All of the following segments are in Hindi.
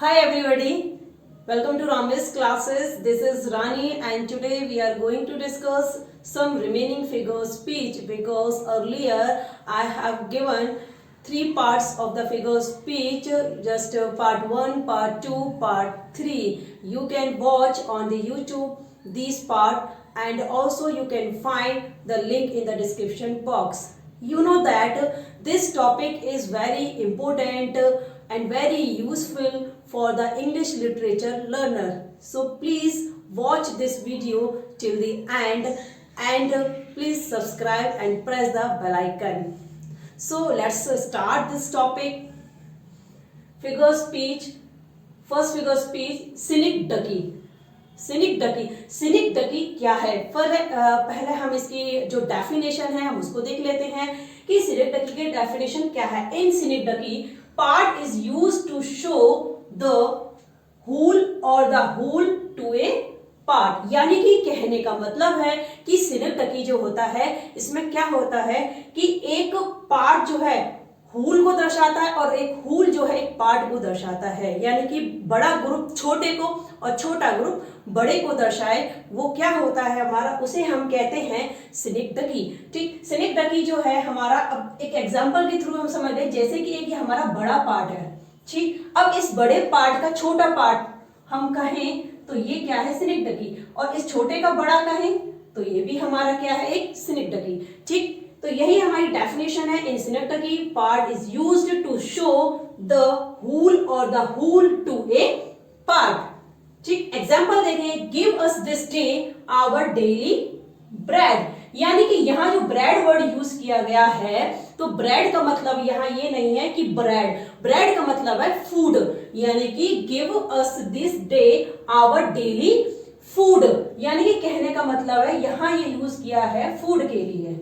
Hi everybody, welcome to Ramesh classes. This is Rani and today we are going to discuss some remaining figure speech because earlier I have given three parts of the figure speech, just part 1, part 2, part 3. You can watch on the YouTube these part and also you can find the link in the description box. You know that this topic is very important and very useful for the English literature learner. So please watch this video till the end and please subscribe and press the bell icon. So let's start this topic. Figure speech. First figure speech, cynic ducky. Synecdoche क्या है? पहले हम इसकी जो डेफिनेशन है हम उसको देख लेते हैं कि सिनिक डकी की डेफिनेशन क्या है. In synecdoche part is used to show the whole और the whole to a part. यानी कि कहने का मतलब है कि सिनिक डकी जो होता है इसमें क्या होता है कि एक पार्ट जो है हुल को दर्शाता है और एक हुल जो है एक पार्ट को दर्शाता है. यानी कि बड़ा ग्रुप छोटे को और छोटा ग्रुप बड़े को दर्शाए, वो क्या होता है हमारा, उसे हम कहते हैं सिनिक डकी. ठीक, सिनिक डकी जो है हमारा, अब एक एग्जांपल के थ्रू हम समझ लें. जैसे कि एक हमारा बड़ा पार्ट है. ठीक, अब इस बड़े पार्ट का छोटा पार्ट हम कहें तो ये क्या है, सिनिक डकी. और इस छोटे का बड़ा कहें तो ये भी हमारा क्या है, एक सिनिक डकी. ठीक, तो यही हमारी डेफिनेशन है. In synecdoche part is used to show the whole और the whole to a part. ठीक, एग्जांपल देखें. Give us this day our daily bread. यानी कि यहाँ जो ब्रेड वर्ड यूज किया गया है, तो ब्रेड का मतलब यहाँ ये नहीं है कि ब्रेड का मतलब है फूड. यानी कि give us this day our daily food. यानी कि कहने का मतलब है यहाँ ये यूज किया है फूड के लिए.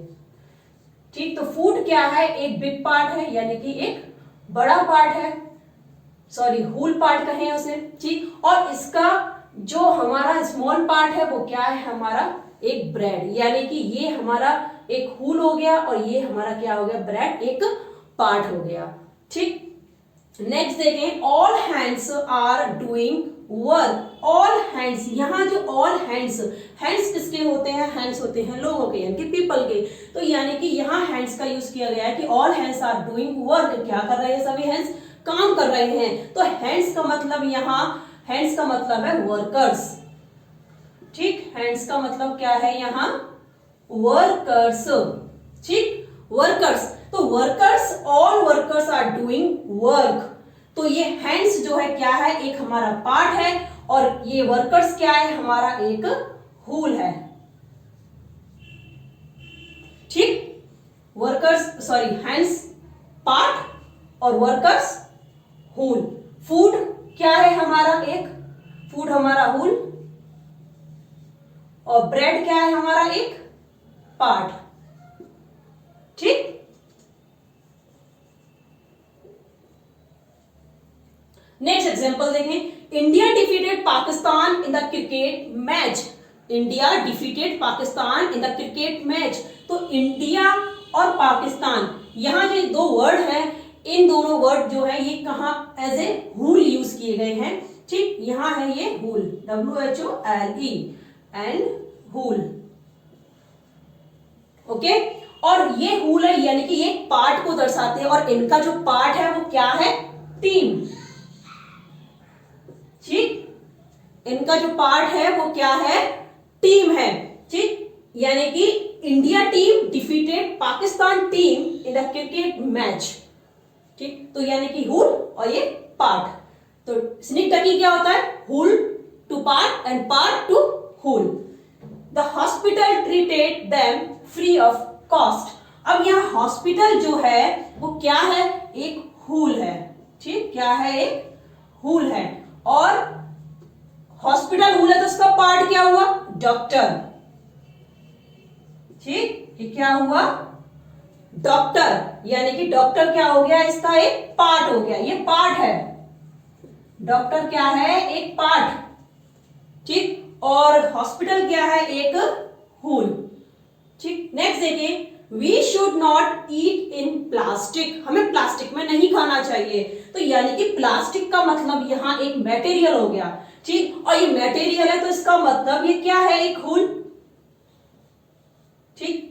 ठीक, तो फूड क्या है, एक बिग पार्ट है यानी कि एक बड़ा पार्ट है, सॉरी होल पार्ट कहें उसे. ठीक, और इसका जो हमारा स्मॉल पार्ट है वो क्या है, हमारा एक ब्रेड. यानी कि ये हमारा एक होल हो गया और ये हमारा क्या हो गया, ब्रेड एक पार्ट हो गया. ठीक, नेक्स्ट देखें. All hands are doing work. All hands, यहाँ जो ऑल हैंड्स किसके होते हैं, हैंड्स होते हैं लोगों के यानी कि पीपल के. तो यानी कि यहाँ हैंड्स का यूज किया गया है कि all hands are doing work. क्या कर रहे हैं, सभी हैंड्स काम कर रहे हैं. तो हैंड्स का मतलब यहाँ, हैंड्स का मतलब है वर्कर्स. ठीक, हैंड्स का मतलब क्या है यहाँ, वर्कर्स. ठीक, वर्कर्स. तो workers, all workers are doing work. तो ये हैंड्स जो है क्या है, एक हमारा पार्ट है और ये वर्कर्स क्या है, हमारा एक होल है. ठीक, वर्कर्स सॉरी हैंड्स पार्ट और वर्कर्स होल. फूड क्या है हमारा, एक फूड हमारा होल और ब्रेड क्या है हमारा एक पार्ट. ठीक, नेक्स्ट एग्जांपल देखें. India defeated Pakistan in the cricket match. India defeated Pakistan in the cricket match. तो इंडिया और पाकिस्तान, यहां जो दो वर्ड है, इन दोनों वर्ड जो है ये कहां एज ए होल यूज किए गए हैं. ठीक, यहां है ये whole, WHOLE and whole. Okay, और ये होल है यानी कि ये पार्ट को दर्शाते हैं और इनका जो पार्ट है वो क्या है, टीम. ठीक, इनका जो पार्ट है वो क्या है, टीम है. ठीक, यानी कि India team defeated Pakistan team in the cricket match. ठीक, तो यानी कि होल और ये पार्ट. तो सिनिक डकी क्या होता है, whole to part and part to whole. The hospital treated them free of cost. अब यहाँ हॉस्पिटल जो है वो क्या है, एक होल है. ठीक, क्या है, एक होल है और हॉस्पिटल होल है तो उसका पार्ट क्या हुआ, डॉक्टर. ठीक, ये क्या हुआ, डॉक्टर. यानी कि डॉक्टर क्या हो गया, इसका एक पार्ट हो गया, ये पार्ट है. डॉक्टर क्या है, एक पार्ट. ठीक, और हॉस्पिटल क्या है, एक होल. ठीक, नेक्स्ट देखिए. We should not eat in plastic, हमें प्लास्टिक में नहीं खाना चाहिए। तो यानी कि प्लास्टिक का मतलब यहाँ एक मटेरियल हो गया, ठीक, और ये मटेरियल है तो इसका मतलब ये क्या है, एक होल, ठीक,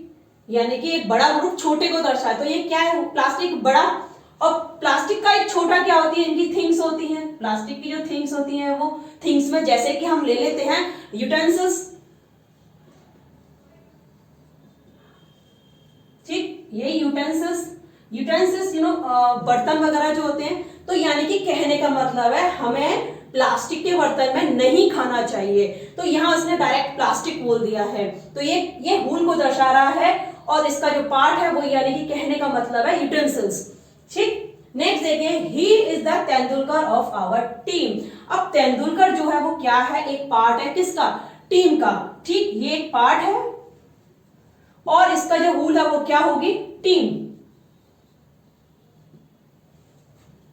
यानी कि एक बड़ा ग्रुप छोटे को दर्शाए, तो ये क्या है, प्लास्टिक बड़ा, और प्लास्टिक का एक छोटा क्या होती है, इनकी थिंग्स होती हैं, प्लास्टिक की जो थिंग्स होती हैं वो थिंग्स में जैसे कि हम ले लेते हैं यूटेंसिल्स, ठीक, ये यूटेंसिल्स बर्तन वगैरह जो होते हैं। तो यानी कि कहने का मतलब है हमें प्लास्टिक के बर्तन में नहीं खाना चाहिए। तो यहां उसने डायरेक्ट प्लास्टिक बोल दिया है, तो ये हुल को दर्शा रहा है, और इसका जो पार्ट है वो यानी कि कहने का मतलब है यूटेंसिल्स, ठीक। नेक्स्ट देखिए, he is the Tendulkar of our team. अब तेंदुलकर जो है वो क्या है, एक पार्ट है किसका, टीम का, ठीक, ये एक पार्ट है, और इसका जो हुल है वो क्या होगी, टीम,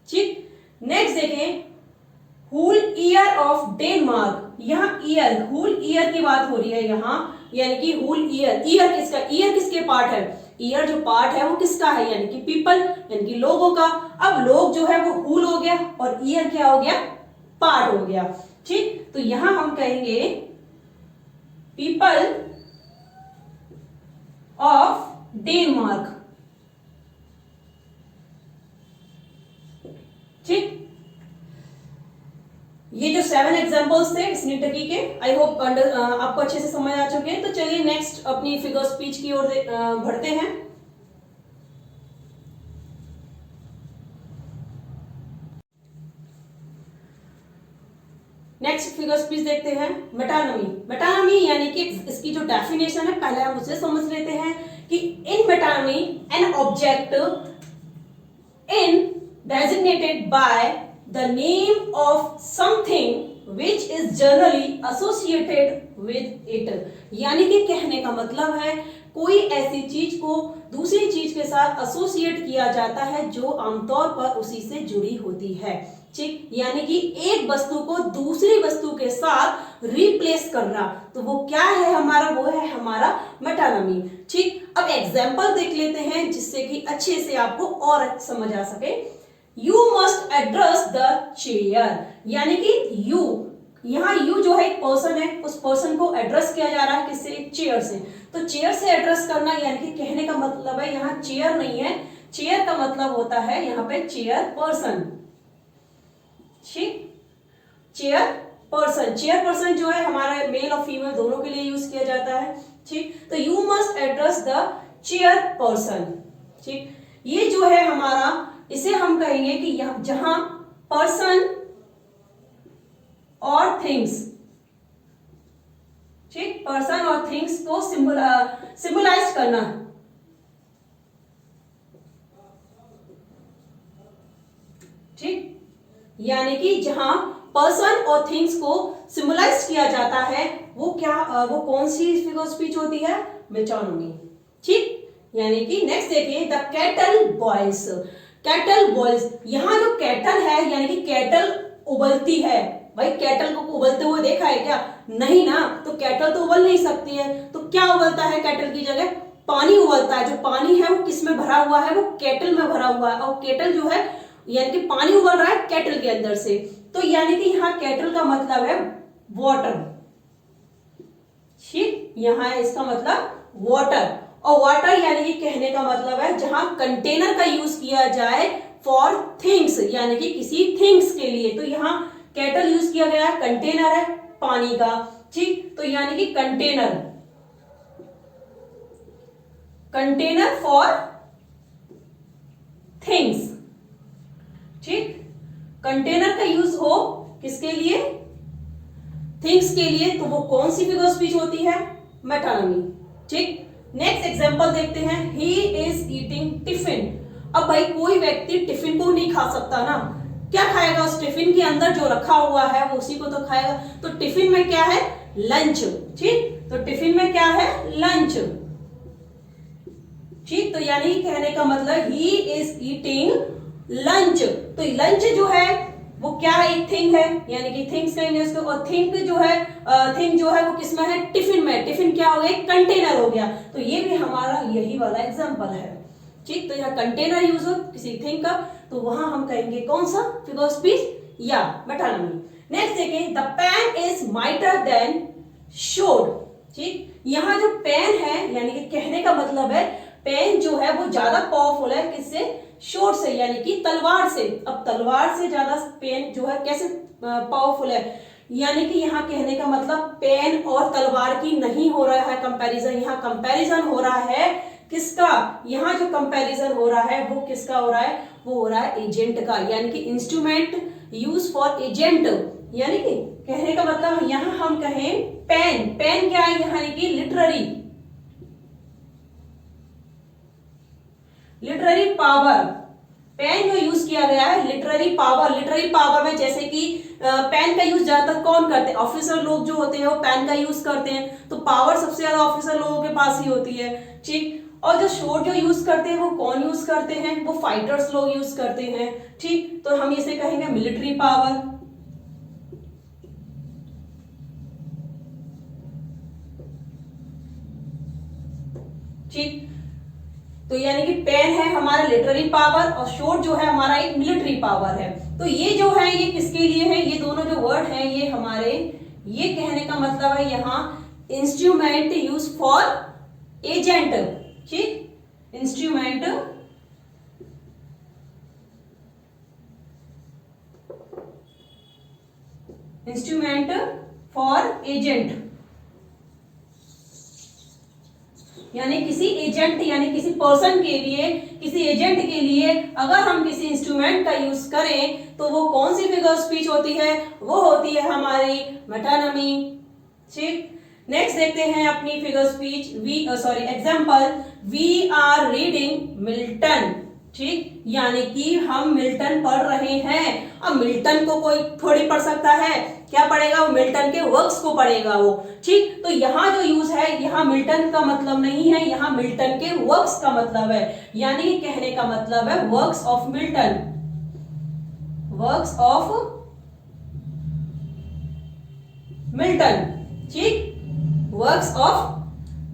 ठीक। नेक्स्ट देखें, हुल ईयर ऑफ डेनमार्क, यहाँ ईयर, हुल ईयर की बात हो रही है यहाँ, यानी कि हुल ईयर, ईयर किसका, ईयर किसके पार्ट है, ईयर जो पार्ट है वो किसका है, यानी कि पीपल, यानी कि लोगों का। अब लोग जो है वो हुल हो गया, और ईयर क्या हो गया, पार्ट हो गया, ठीक। तो यहां हम कहेंगे पीपल ऑफ डेनमार्क, ठीक। ये जो 7 एग्जांपल्स थे स्नीटकी के, आई होप आपको अच्छे से समझ आ चुके हैं। तो चलिए नेक्स्ट अपनी फिगर स्पीच की ओर बढ़ते हैं। नेक्स्ट फिगर स्पीच देखते हैं, मेटानमी। मेटानमी यानी कि इसकी जो डेफिनेशन है पहले हम उसे समझ लेते हैं कि in metonymy an object in designated by the name of something which is generally associated with it। यानी कि कहने का मतलब है कोई ऐसी चीज को दूसरी चीज के साथ एसोसिएट किया जाता है जो आमतौर पर उसी से जुड़ी होती है, ठीक। यानी कि एक वस्तु को दूसरी वस्तु के साथ रिप्लेस करना, तो वो क्या है हमारा, वो है हमारा मेटानमी, ठीक। अब एग्जाम्पल देख लेते हैं जिससे कि अच्छे से आपको और समझ आ सके। You must address the chair, यानी कि यू, यहाँ यू जो है एक पर्सन है, उस पर्सन को एड्रेस किया जा रहा है किससे, चेयर से। तो चेयर से एड्रेस करना यानी कि कहने का मतलब है यहाँ चेयर नहीं है, चेयर का मतलब होता है यहाँ पे चेयर पर्सन, ठीक, चेयर पर्सन। चेयर पर्सन जो है हमारे मेल और फीमेल दोनों के लिए यूज किया जाता है, ठीक। तो you must address the chair person, ठीक। ये जो है हमारा, इसे हम कहेंगे कि जहां पर्सन और थिंग्स, ठीक, पर्सन और थिंग्स को सिंबलाइज करना, ठीक, यानी कि जहां पर्सन और थिंग्स को सिंबलाइज किया जाता है वो क्या, वो कौन सी फिगर स्पीच होती है, मेटानमी, ठीक। यानी कि नेक्स्ट देखिए, the kettle boils. Kettle boils, यहाँ जो कैटल है यानी कि कैटल उबलती है, भाई कैटल को उबलते हुए देखा है क्या, नहीं ना, तो कैटल तो उबल नहीं सकती है, तो क्या उबलता है कैटल की जगह, पानी उबलता है। जो पानी है वो किस में भरा हुआ है, वो केटल में भरा हुआ है, और केटल जो है यानी कि पानी उबल रहा है केटल के अंदर से, तो यानी कि यहाँ केटल का मतलब है वाटर, ठीक, यहाँ है इसका मतलब वाटर। और वाटर यानी कि कहने का मतलब है जहां कंटेनर का यूज किया जाए फॉर थिंग्स, यानी कि किसी थिंग्स के लिए, तो यहाँ केटल यूज किया गया है, कंटेनर है पानी का, ठीक। तो यानी कि कंटेनर, कंटेनर फॉर थिंग्स, ठीक। कंटेनर का यूज हो किसके लिए, थिंग्स के लिए, तो वो कौन सी फिगर स्पीच होती है, मेटानमी, ठीक। नेक्स्ट एग्जांपल देखते हैं, ही इज ईटिंग टिफिन। अब भाई कोई व्यक्ति टिफिन को नहीं खा सकता ना, क्या खाएगा, उस टिफिन के अंदर जो रखा हुआ है वो उसी को तो खाएगा। तो टिफिन में क्या है, लंच, ठीक, तो टिफिन में क्या है, लंच, ठीक। तो यानी कहने का मतलब ही इज ईटिंग लंच, तो लंच जो है वो क्या है, एक थिंग है, यानी कि थिंग्स कहेंगे उसको। और थिंग जो है वो किसमें है, टिफिन में। टिफिन क्या हो गया, एक कंटेनर हो गया। तो ये भी हमारा यही वाला एग्जांपल है। ठीक, तो यहाँ कंटेनर यूज हो किसी थिंग का, तो वहां हम कहेंगे कौन सा फिगर ऑफ स्पीच, या मेटानमी। नेक्स्ट देखें, the pen is mightier than sword. ठीक, यहाँ जो पेन है यानी कि कहने का मतलब है पेन जो है वो ज्यादा पावरफुल है किससे, शोड से, यानी कि तलवार से। अब तलवार से ज्यादा पेन जो है कैसे पावरफुल है, यानी कि यहाँ कहने का मतलब पेन और तलवार की नहीं हो रहा है कंपैरिजन, यहाँ कंपैरिजन हो रहा है किसका, यहाँ जो कंपैरिजन हो रहा है वो किसका हो रहा है, वो हो रहा है एजेंट का, यानी कि इंस्ट्रूमेंट यूज फॉर एजेंट। यानी कि कहने का मतलब यहाँ हम कहें पेन, पेन क्या है यहाँ की लिटरेरी पावर। पेन जो यूज किया गया है लिटरेरी पावर में, जैसे कि पेन का यूज ज्यादातर कौन करते हैं, ऑफिसर लोग जो होते हैं वो पेन का यूज करते हैं, तो पावर सबसे ज्यादा ऑफिसर लोगों के पास ही होती है। ठीक, और जो शोड जो यूज करते हैं वो कौन यूज करते हैं, वो फाइटर्स लोग यूज करते हैं। ठीक, तो हम इसे कहेंगे मिलिट्री पावर। ठीक, तो यानी कि पेन है हमारा लिटरेरी पावर और शोड जो है हमारा एक मिलिट्री पावर है। तो ये जो है ये किसके लिए है, ये दोनों जो वर्ड हैं ये हमारे, ये कहने का मतलब है यहाँ इंस्ट्रूमेंट यूज फॉर एजेंट। ठीक, इंस्ट्रूमेंट फॉर एजेंट, यानी किसी एजेंट यानी किसी पर्सन के लिए, किसी एजेंट के लिए अगर हम किसी इंस्ट्रूमेंट का यूज करें तो वो कौन सी फिगर स्पीच होती है, वो होती है हमारी मेटानमी। ठीक, नेक्स्ट देखते हैं अपनी figure speech, example, we are reading Milton. ठीक, यानी कि हम मिल्टन पढ़ रहे हैं। अब मिल्टन को कोई थोड़ी पढ़ सकता है, क्या पढ़ेगा वो, मिल्टन के वर्क्स को पढ़ेगा वो। ठीक, तो यहाँ जो यूज है यहाँ मिल्टन का मतलब नहीं है, यहाँ मिल्टन के वर्क्स का मतलब है, यानी कि कहने का मतलब है वर्क्स ऑफ मिल्टन, ठीक, वर्क्स ऑफ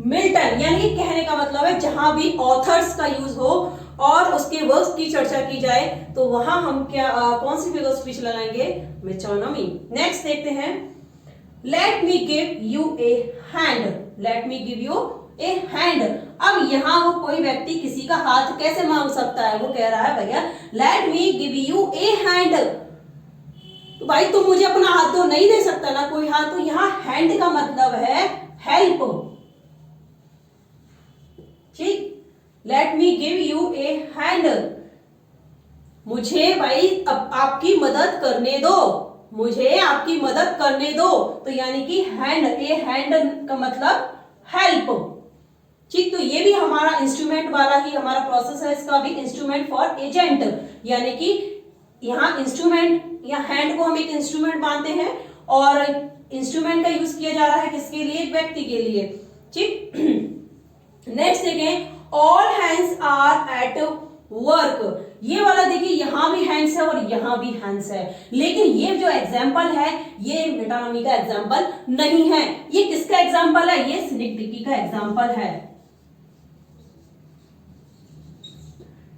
मिल्टन, यानी कहने का मतलब है जहां भी ऑथर्स का यूज हो और उसके वर्क्स की चर्चा की जाए तो वहां हम क्या कौन सी फिगर स्पीच लगाएंगे, मेटोनमी। नेक्स्ट देखते हैं, let me give U A hand. Let me give U A hand. अब यहाँ वो कोई व्यक्ति किसी का हाथ कैसे मांग सकता है, वो कह रहा है भैया let me give U A hand, तो भाई तुम मुझे अपना हाथ तो नहीं दे सकता ना कोई हाथ, तो यहाँ हैंड का मतलब है हेल्प। ठीक, let me give U A hand, मुझे भाई अब आपकी मदद करने दो, मुझे आपकी मदद करने दो, तो यानी कि हैंड, ए हैंड का मतलब हेल्प। ठीक, तो ये भी हमारा इंस्ट्रूमेंट वाला ही हमारा प्रोसेस है, इसका भी इंस्ट्रूमेंट फॉर एजेंट, यानी कि यहाँ इंस्ट्रूमेंट या हैंड को हम एक इंस्ट्रूमेंट मानते हैं और इंस्ट्रूमेंट का यूज किया जा रहा है किसके लिए, व्यक्ति के लिए। ठीक, नेक्स्ट देखें, all hands are at work. ये वाला देखिए यहाँ भी हैंड्स है और यहाँ भी हैंड्स है, लेकिन ये जो एग्जाम्पल है ये मेटानमी का एग्जाम्पल नहीं है। ये किसका एग्जाम्पल है, ये सिनेक्टिकी का एग्जाम्पल है।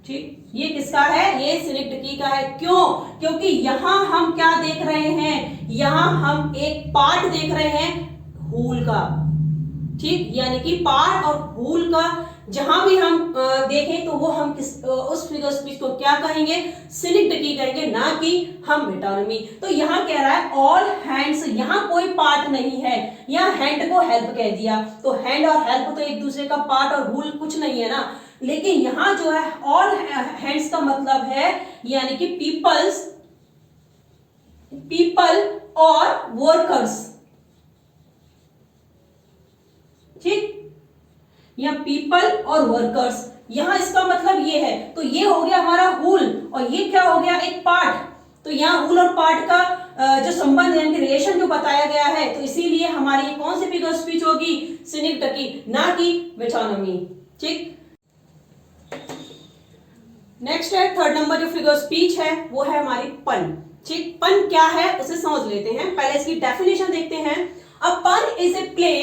ठीक, ये किसका है, ये सिनेक्टिकी का है। क्यों, क्योंकि यहाँ हम क्या देख रहे हैं, यहाँ हम एक पार्ट देख रहे हैं हूल का। ठीक, यानी कि पार्ट और हूल का जहां भी हम देखें तो वो हम उस फिगर स्पीच को क्या कहेंगे, सिनेक्टिकी कहेंगे, ना कि हम मेटानमी। तो यहाँ कह रहा है ऑल हैंड्स, यहाँ कोई पार्ट नहीं है, यहाँ हैंड को हेल्प कह दिया, तो हैंड और हेल्प तो एक दूसरे का पार्ट और हूल कुछ नहीं है ना। लेकिन यहाँ जो है ऑल हैंड्स का मतलब है यानी कि पीपल और वर्कर्स। ठीक, या पीपल और वर्कर्स, यहां इसका मतलब ये है, तो ये हो गया हमारा हूल और ये क्या हो गया, एक पार्ट। तो यहाँ हूल और पार्ट का जो संबंध यानी कि रिलेशन जो बताया गया है, तो इसीलिए हमारी कौन सी फिगर स्पीच होगी, सिनेक्टिकी, ना कि मेटानमी। ठीक, नेक्स्ट है थर्ड नंबर जो फिगर स्पीच है वो है हमारी पन। ठीक, पन क्या है उसे समझ लेते हैं। पहले इसकी डेफिनेशन देखते हैं। A pun is a play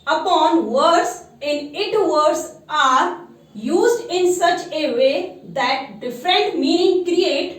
upon words in it words are used in such a way that different meaning create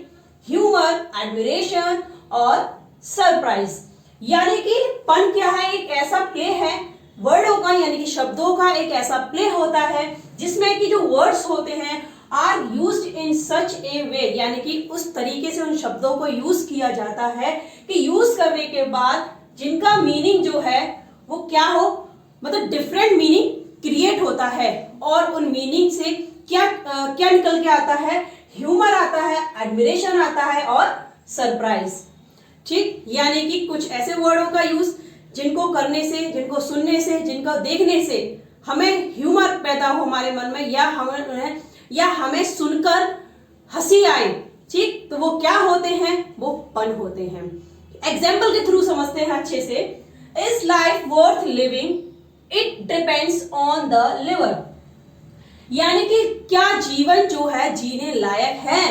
humor, admiration और सरप्राइज। यानी कि पन क्या है, एक ऐसा प्ले है वर्डों का, यानी कि शब्दों का एक ऐसा प्ले होता है जिसमें कि जो वर्ड्स होते हैं आर यूज्ड इन सच ए वे, यानी कि उस तरीके से उन शब्दों को यूज किया जाता है कि यूज करने के बाद जिनका मीनिंग जो है वो क्या हो, मतलब डिफरेंट मीनिंग क्रिएट होता है और उन मीनिंग से क्या निकल के आता है, ह्यूमर आता है, एडमिरेशन आता है और सरप्राइज। ठीक, यानी कि कुछ ऐसे वर्डों का यूज जिनको करने से, जिनको सुनने से, जिनको देखने से हमें ह्यूमर पैदा हो हमारे मन में, या हमें सुनकर हंसी आए। ठीक, तो वो क्या होते हैं, वो पन होते हैं। एग्जाम्पल के थ्रू समझते हैं अच्छे से। Is life worth living, it depends on the liver. यानी कि क्या जीवन जो है जीने लायक है,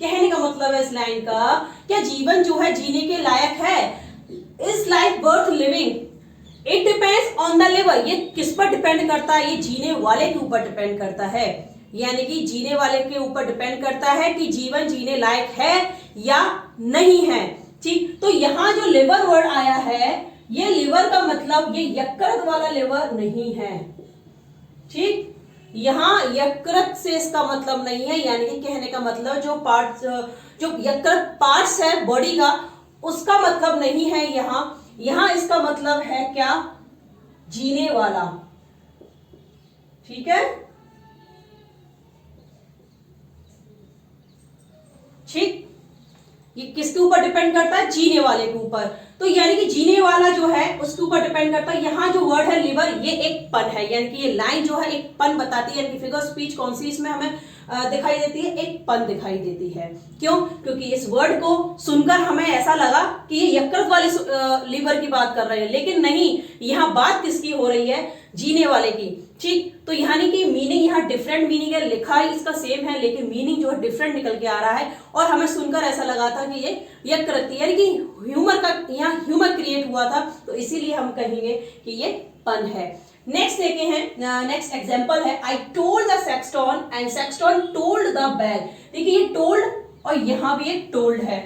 कहने का मतलब है इस लाइन का, क्या जीवन जो है जीने के लायक है। Is life worth living, it depends on the liver. ये किस पर डिपेंड करता है, ये जीने वाले के ऊपर डिपेंड करता है। यानी कि जीने वाले के ऊपर डिपेंड करता है कि जीवन जीने लायक है या नहीं है। ठीक, तो यहां जो लिवर वर्ड आया है, ये लिवर का मतलब ये यकृत वाला लिवर नहीं है। ठीक, यहां यकृत से इसका मतलब नहीं है, यानी कि कहने का मतलब जो पार्ट्स, जो यकृत पार्ट्स है बॉडी का, उसका मतलब नहीं है यहां इसका मतलब है क्या, जीने वाला। ठीक है, ठीक, ये किसके ऊपर डिपेंड करता है, जीने वाले के ऊपर। तो यानी कि जीने वाला जो है उसके ऊपर डिपेंड करता है। यहाँ जो वर्ड है लिवर, ये एक पन है, यानी कि ये लाइन जो है एक पन बताती है, यानी कि फिगर स्पीच कौन सी इसमें हमें दिखाई देती है, एक पन दिखाई देती है। क्यों, क्योंकि इस वर्ड को सुनकर हमें ऐसा लगा कि ये यकृत वाले लिवर की बात कर रहे हैं, लेकिन नहीं, यहाँ बात किसकी हो रही है, जीने वाले की। ठीक, तो यानी कि मीनिंग यहाँ डिफरेंट मीनिंग है, लिखा ही इसका सेम है लेकिन मीनिंग जो है डिफरेंट निकल के आ रहा है और हमें सुनकर ऐसा लगा था कि ये यकृत, यानी कि ह्यूमर का, यहाँ ह्यूमर क्रिएट हुआ था, तो इसीलिए हम कहेंगे कि ये पन है। नेक्स्ट देखे हैं, नेक्स्ट एग्जांपल है, I told the sexton and sexton told the bell. देखिए ये टोल्ड और यहाँ भी एक टोल्ड है।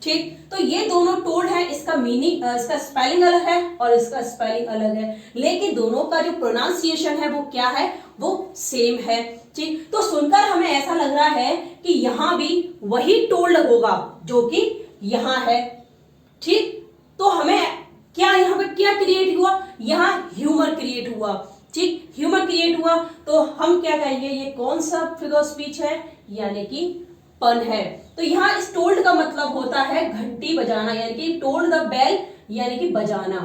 ठीक, तो ये दोनों टोल्ड है, इसका मीनिंग, इसका स्पेलिंग अलग है और इसका स्पेलिंग अलग है, लेकिन दोनों का जो प्रोनाउंसिएशन है वो क्या है, वो सेम है। ठीक, तो सुनकर हमें ऐसा लग रहा है कि यहाँ भी वही टोल्ड होगा जो कि यहाँ है। ठीक, तो हमें क्या यहाँ पे क्या क्रिएट हुआ, यहाँ ह्यूमर क्रिएट हुआ। ठीक, ह्यूमर क्रिएट हुआ तो हम क्या कहेंगे, ये कौन सा फिगर स्पीच है, यानी कि पन है। तो यहाँ इस टोल्ड का मतलब होता है घंटी बजाना, यानी कि टोल्ड द बेल, यानी कि बजाना।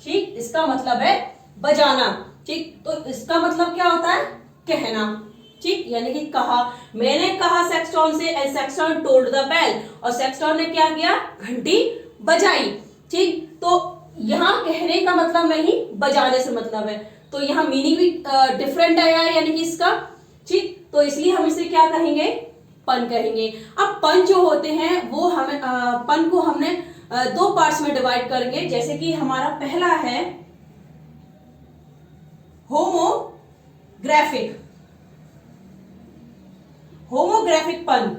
ठीक, इसका मतलब है बजाना। ठीक, तो इसका मतलब क्या होता है, कहना। ठीक, यानी कि कहा, मैंने कहा सेक्सटॉन से, and sexton told the bell, और सेक्सटॉन ने क्या किया, घंटी बजाई। ठीक, तो यहाँ कहने का मतलब नहीं, बजाने से मतलब है, तो यहाँ मीनिंग भी डिफरेंट आया है, यानी कि इसका। ठीक, तो इसलिए हम इसे क्या कहेंगे, पन कहेंगे। अब पन जो होते हैं वो हमें पन को हमने दो पार्ट्स में डिवाइड करेंगे। जैसे कि हमारा पहला है होमोग्राफिक, होमोग्राफिक पन।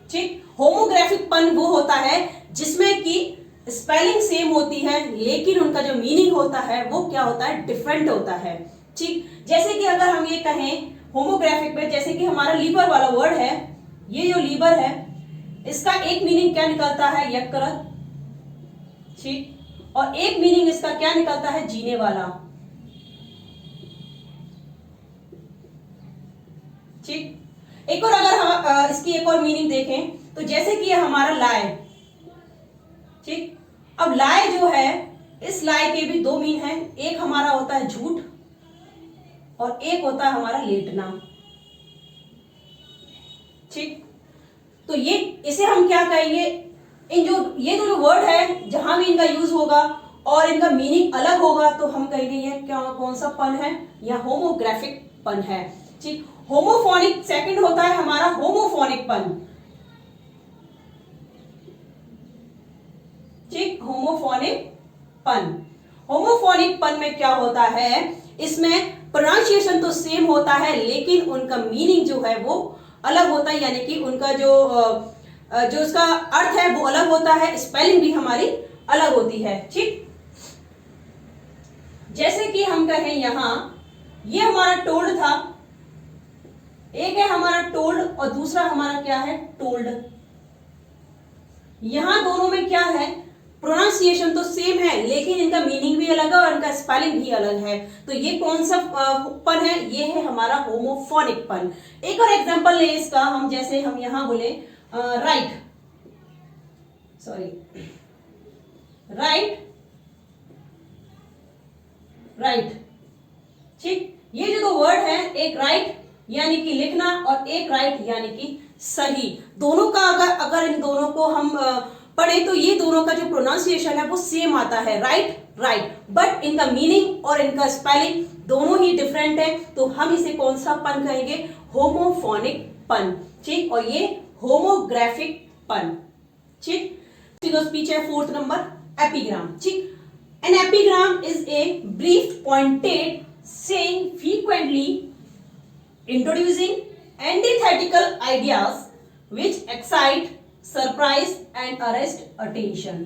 ठीक, होमोग्राफिक पन वो होता है जिसमें कि स्पेलिंग सेम होती है लेकिन उनका जो मीनिंग होता है वो क्या होता है, डिफरेंट होता है। ठीक, जैसे कि अगर हम ये कहें होमोग्राफिक में, जैसे कि हमारा लीवर वाला वर्ड है, ये जो लीवर है इसका एक मीनिंग क्या निकलता है, यकृत। ठीक, और एक मीनिंग इसका क्या निकलता है, जीने वाला। ठीक, एक और अगर हम इसकी एक और मीनिंग देखें तो जैसे कि हमारा लाए। ठीक, अब लाए जो है, इस लाए के भी दो मीन है, एक हमारा होता है झूठ और एक होता है हमारा लेटना। ठीक, तो ये इसे हम क्या कहेंगे, इन जो ये जो वर्ड है जहां भी इनका यूज होगा और इनका मीनिंग अलग होगा तो हम कहेंगे ये क्या, कौन सा पन है, या होमोग्राफिक पन है। ठीक, होमोफोनिक सेकंड होता है हमारा होमोफोनिक पन। ठीक, होमोफोनिक पन। होमोफोनिक पन में क्या होता है, इसमें प्रोनाउंसिएशन तो सेम होता है लेकिन उनका मीनिंग जो है वो अलग होता है, यानी कि उनका जो उसका अर्थ है वो अलग होता है, स्पेलिंग भी हमारी अलग होती है। ठीक, जैसे कि हम कहें यहां ये हमारा टोल्ड था, एक है हमारा टोल्ड और दूसरा हमारा क्या है, टोल्ड। यहां दोनों में क्या है, प्रोनाउंसिएशन तो सेम है लेकिन इनका मीनिंग भी अलग है और इनका स्पेलिंग भी अलग है। तो ये कौन सा पन है, ये है हमारा होमोफोनिक पन। एक और एग्जांपल ले इसका, हम जैसे हम यहां बोले राइट, सॉरी, राइट, राइट। ठीक, ये जो दो वर्ड है, एक राइट यानी कि लिखना और एक राइट यानी कि सही, दोनों का अगर इन दोनों को हम पढ़े तो ये दोनों का जो प्रोनाउंसिएशन है वो सेम आता है, राइट, राइट, बट इनका मीनिंग और इनका स्पेलिंग दोनों ही डिफरेंट है। तो हम इसे कौन सा पन कहेंगे, होमोफोनिक पन। ठीक, और ये होमोग्राफिक पन। ठीक, फिगर स्पीच है फोर्थ नंबर, एपिग्राम। ठीक, an epigram is a brief pointed saying frequently introducing antithetical ideas which excite, surprise and arrest attention।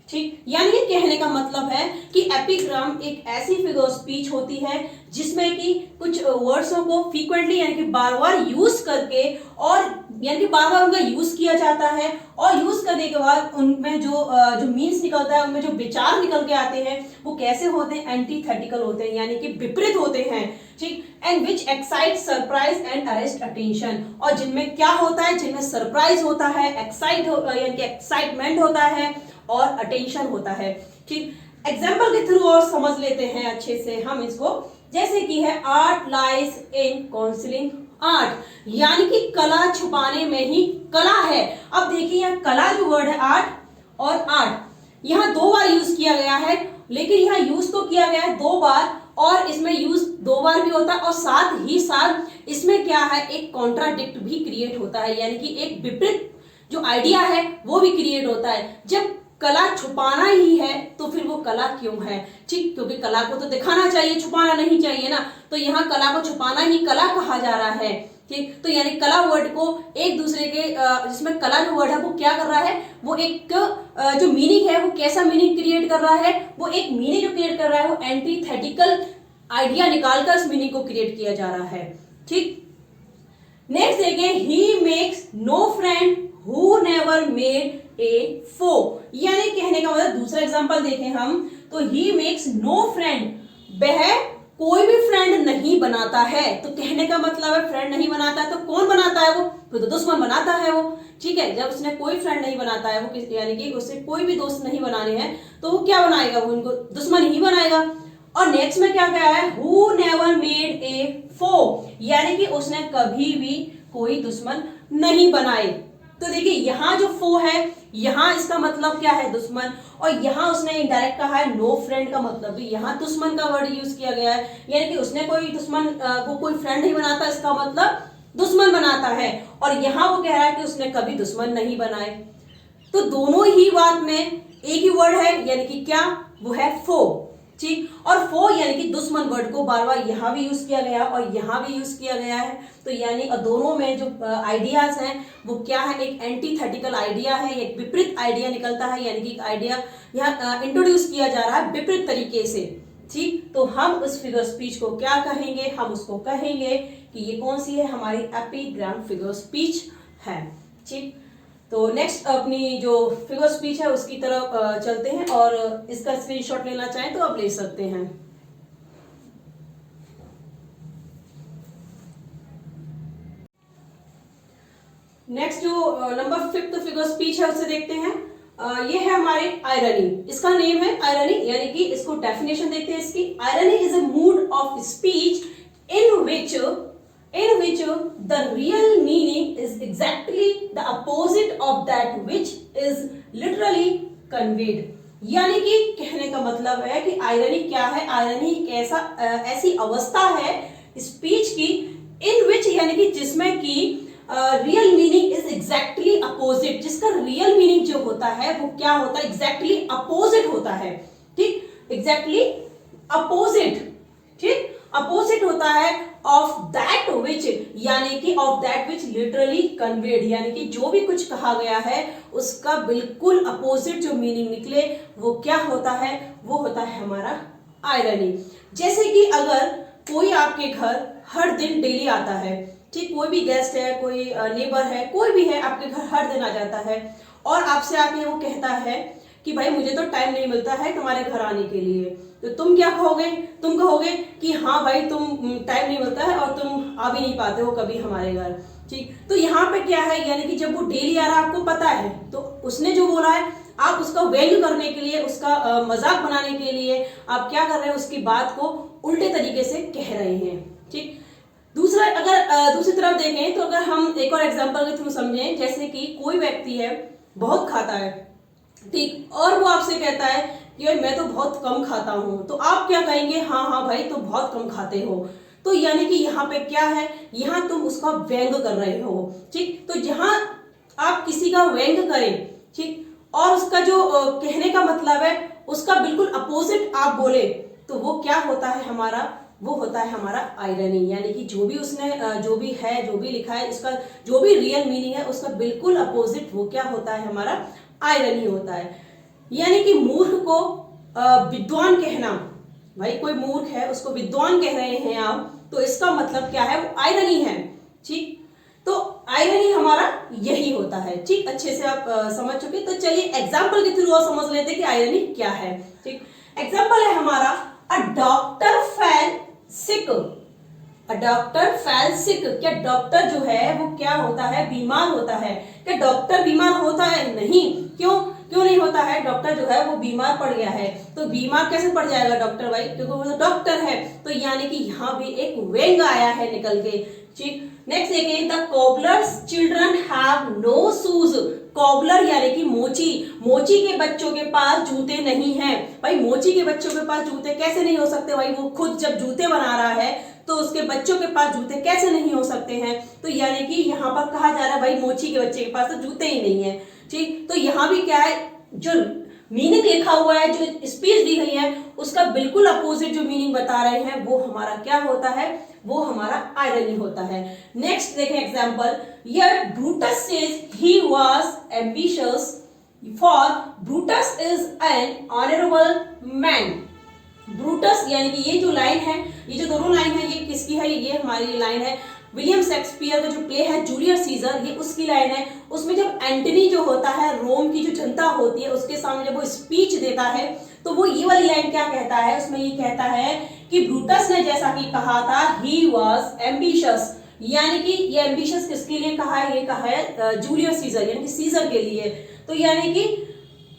ठीक, यानी कि कहने का मतलब है कि एपिग्राम एक ऐसी फिगर स्पीच होती है जिसमें कि कुछ वर्ड्सों को फ्रीक्वेंटली यानी कि बार बार यूज करके, और यानी कि बार बार उनका यूज किया जाता है और यूज करने के बाद उनमें जो मीन्स निकलता है, उनमें जो विचार निकल के आते हैं वो कैसे होते हैं, एंटीथेटिकल होते हैं यानी कि विपरीत होते हैं। ठीक, and which excite, surprise and arrest attention, और जिनमें क्या होता है, जिनमें सरप्राइज होता है, यानी कि एक्साइटमेंट होता है और अटेंशन होता है। ठीक, एग्जाम्पल के थ्रू और समझ लेते हैं अच्छे से हम इसको, जैसे कि है art lies in counselling art, यानी कि कला छुपाने में ही कला है। अब देखिए यहाँ कला जो वर्ड है, आर्ट और आर्ट, यहाँ दो बार यूज किया गया है, लेकिन यहाँ यूज तो किया गया है दो बार और इसमें यूज दो बार भी होता है और साथ ही साथ इसमें क्या है, एक कॉन्ट्राडिक्ट भी क्रिएट होता है, यानी कि एक विपरीत जो आइडिया है वो भी क्रिएट होता है। जब कला छुपाना ही है तो फिर वो कला क्यों है, ठीक, क्योंकि कला को तो दिखाना चाहिए, छुपाना नहीं चाहिए ना, तो यहाँ कला को छुपाना ही कला कहा जा रहा है। ठीक, तो यानी कला वर्ड को एक दूसरे के जिसमें कला जो वर्ड है वो क्या कर रहा है, वो एक जो मीनिंग है वो कैसा मीनिंग क्रिएट कर रहा है, वो एक मीनिंग जो क्रिएट कर रहा है वो एंटीथेटिकल आइडिया निकालकर इस मीनिंग को क्रिएट किया जा रहा है। ठीक, नेक्स्ट देखें, he makes no friend who never made a foe, यानी कहने का मतलब दूसरा एग्जांपल देखें हम तो ही मेक्स नो फ्रेंड, वह कोई भी फ्रेंड नहीं बनाता है। तो कहने का मतलब है फ्रेंड नहीं बनाता है तो कौन बनाता है, वो तो दुश्मन बनाता है वो। ठीक है, जब उसने कोई फ्रेंड नहीं बनाता है, वो यानी कि उससे कोई भी दोस्त नहीं बनाने हैं तो वो क्या बनाएगा, वो उनको दुश्मन ही बनाएगा। और नेक्स्ट में क्या कहा है, who never made a foe, यानी कि उसने कभी भी कोई दुश्मन नहीं बनाए। तो देखिए यहाँ जो फो है, यहाँ इसका मतलब क्या है, दुश्मन, और यहाँ उसने इनडायरेक्ट कहा है नो फ्रेंड का मतलब भी यहाँ दुश्मन का वर्ड यूज किया गया है, यानी कि उसने कोई दुश्मन को कोई फ्रेंड नहीं बनाता, इसका मतलब दुश्मन बनाता है। और यहाँ वो कह रहा है कि उसने कभी दुश्मन नहीं बनाए। तो दोनों ही बात में एक ही वर्ड है, यानी कि क्या, वो है फो। ठीक, और फो यानी कि दुश्मन वर्ड को बार बार यहाँ भी यूज किया गया और यहाँ भी यूज किया गया है। तो यानी दोनों में जो आइडियाज हैं वो क्या है, एक एंटीथेटिकल आइडिया है, एक विपरीत आइडिया निकलता है, यानी कि आइडिया यहाँ इंट्रोड्यूस किया जा रहा है विपरीत तरीके से। ठीक, तो हम उस फिगर स्पीच को क्या कहेंगे, हम उसको कहेंगे कि ये कौन सी है, हमारी एपिग्राम फिगर स्पीच है। ठीक, तो नेक्स्ट अपनी जो फिगर स्पीच है उसकी तरफ चलते हैं, और इसका स्क्रीनशॉट लेना चाहें तो आप ले सकते हैं। नेक्स्ट जो नंबर 5 फिगर स्पीच है उसे देखते हैं। ये है हमारे आयरनी, इसका नेम है आयरनी, यानी कि इसको डेफिनेशन देखते हैं इसकी। Irony is a mood off speech in which the real meaning is exactly the opposite of that which is literally conveyed। यानी कि कहने का मतलब है कि आयरनी क्या है, आयरनी एक ऐसी अवस्था है स्पीच की, इन विच यानी कि जिसमें कि real meaning is exactly opposite, जिसका रियल मीनिंग जो होता है वो क्या होता है, एग्जैक्टली अपोजिट होता है। ठीक, एग्जैक्टली अपोजिट, ठीक, अपोजिट होता है ऑफ दैट विच, यानी कि of that which literally conveyed, यानी कि जो भी कुछ कहा गया है उसका बिल्कुल अपोजिट जो मीनिंग निकले वो क्या होता है, वो होता है हमारा आयरनी। जैसे कि अगर कोई आपके घर हर दिन डेली आता है, ठीक, कोई भी गेस्ट है, कोई नेबर है, कोई भी है आपके घर हर दिन आ जाता है और आपसे आके वो कहता है कि भाई मुझे तो टाइम नहीं मिलता है तुम्हारे घर आने के लिए, तो तुम क्या कहोगे, तुम कहोगे कि हाँ भाई तुम टाइम नहीं मिलता है और तुम आ भी नहीं पाते हो कभी हमारे घर। ठीक, तो यहाँ पे क्या है, यानी कि जब वो डेली आ रहा है आपको पता है, तो उसने जो बोला है आप उसका वैल्यू करने के लिए, उसका मजाक बनाने के लिए आप क्या कर रहे हैं, उसकी बात को उल्टे तरीके से कह रहे हैं। ठीक, दूसरा अगर दूसरी तरफ देखें तो अगर हम एक और एग्जांपल के थ्रू समझें, जैसे कि कोई व्यक्ति है बहुत खाता है, ठीक, और वो आपसे कहता है कि भाई मैं तो बहुत कम खाता हूं, तो आप क्या कहेंगे, हाँ हाँ भाई तो बहुत कम खाते हो। तो यानी कि यहाँ पे क्या है, यहाँ तुम उसका व्यंग कर रहे हो। ठीक, तो जहां आप किसी का व्यंग करें, ठीक, और उसका जो कहने का मतलब है उसका बिल्कुल अपोजिट आप बोले, तो वो क्या होता है हमारा, वो होता है हमारा आयरनी। यानी कि जो भी उसने जो भी है, जो भी लिखा है, उसका जो भी रियल मीनिंग है उसका बिल्कुल अपोजिट वो क्या होता है, हमारा आयरनी होता है। यानी कि मूर्ख को विद्वान कहना, भाई कोई मूर्ख है उसको विद्वान कह रहे हैं आप, तो इसका मतलब क्या है, वो आयरनी है। ठीक, तो आयरनी हमारा यही होता है। ठीक, अच्छे से आप समझ चुके, तो चलिए एग्जाम्पल के थ्रू और समझ लेते हैं कि आयरनी क्या है। ठीक, एग्जाम्पल है हमारा a doctor fail sick, a doctor fail सिक। क्या डॉक्टर जो है वो क्या होता है, बीमार होता है। क्या डॉक्टर बीमार होता है, नहीं, क्यों क्यों नहीं होता है, डॉक्टर जो है वो बीमार पड़ गया है, तो बीमार कैसे पड़ जाएगा डॉक्टर भाई, क्योंकि वो तो डॉक्टर है। तो यानी कि यहाँ भी एक व्यंग आया है निकल के। ठीक, नेक्स्ट देखिए, the cobbler's children have no shoes. Cobbler यानी कि मोची, मोची के बच्चों के पास जूते नहीं हैं। भाई मोची के बच्चों के पास जूते कैसे नहीं हो सकते, भाई वो खुद जब जूते बना रहा है तो उसके बच्चों के पास जूते कैसे नहीं हो सकते हैं। तो यानी कि यहाँ पर कहा जा रहा है भाई मोची के बच्चे के पास तो जूते ही नहीं है। ठीक, तो यहाँ भी क्या है, जो मीनिंग लिखा हुआ है, जो स्पीच दी गई है, उसका बिल्कुल अपोजिट जो मीनिंग बता रहे हैं वो हमारा क्या होता है, वो हमारा आयरनी होता है। नेक्स्ट देखें example, here Brutus says he was ambitious for Brutus is an honourable man. Brutus यानी कि ये जो लाइन है, ये जो दोनों लाइन है, ये किसकी है, ये हमारी लाइन है विलियम शेक्सपियर का जो प्ले है जूलियस सीजर, ये उसकी लाइन है। उसमें जब एंटनी जो होता है, रोम की जो जनता होती है, उसके सामने जब वो स्पीच देता है, तो वो ये वाली लाइन क्या कहता है, उसमें ये कहता है कि ब्रूटस ने जैसा कि कहा था, ही वॉज एम्बिशियस, यानी कि ये एम्बिशियस किसके लिए कहा है, ये कहा है जूलियस सीजर यानी कि सीजर के लिए। तो यानी कि